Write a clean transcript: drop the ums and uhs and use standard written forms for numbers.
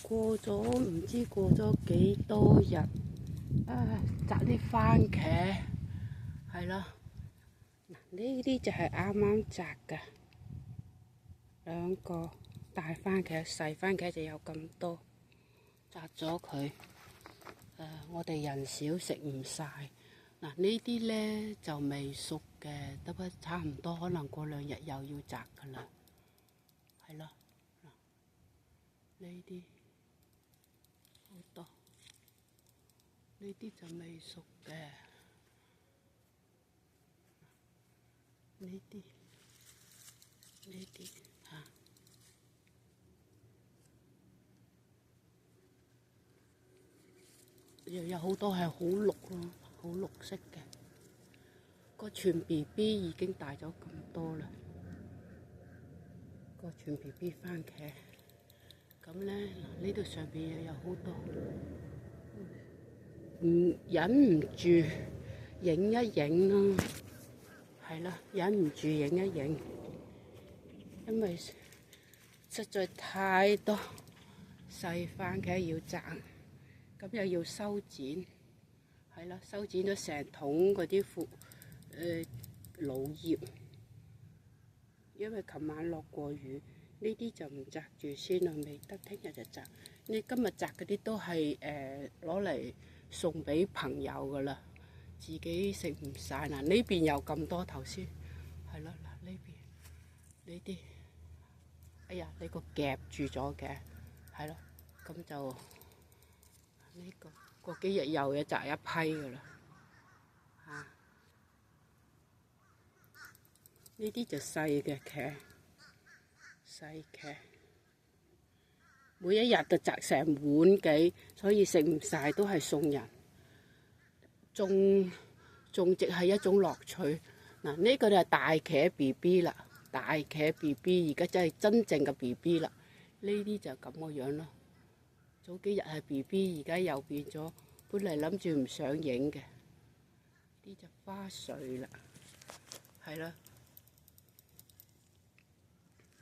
過咗唔知過咗幾多日摘啲番茄係咯，呢啲就係啱啱摘嘅兩個大番茄，細番茄就有咁多，摘咗佢。我哋人少食唔晒。嗱，呢啲呢就未熟嘅，得不差唔多，可能過2日又要摘噶啦，係咯。呢啲好多，呢啲就未熟嘅，呢啲嚇。又有好多係好綠咯，好綠色嘅。個全 BB 已經大咗咁多啦，個全 BB 番茄。咁咧，呢度上邊又有好多，忍唔住影一影咯，係啦，忍唔住影一影，因為實在太多細番茄要摘。咁又要修剪，係啦，修剪咗成桶嗰啲老葉，因為琴晚落過雨，呢啲就唔摘住先啦，未得，聽日就摘。你今日摘嗰啲都係攞嚟送俾朋友噶啦，自己食唔晒。嗱，呢邊有咁多頭先，係咯，嗱呢邊呢啲，哎呀，呢個夾住咗嘅，係咯，咁就。呢個過幾日又要摘一批噶啦，呢啲就細嘅茄，細茄，每一日就摘成碗幾，所以食唔晒都係送人。種植係一種樂趣。嗱，呢個就係大茄 BB 啦，大茄 BB 而家真係真正嘅 BB 啦。呢啲就咁個樣咯。早幾日係 BB， 而家又變咗。本嚟諗住唔想影嘅，呢隻花絮啦，係啦。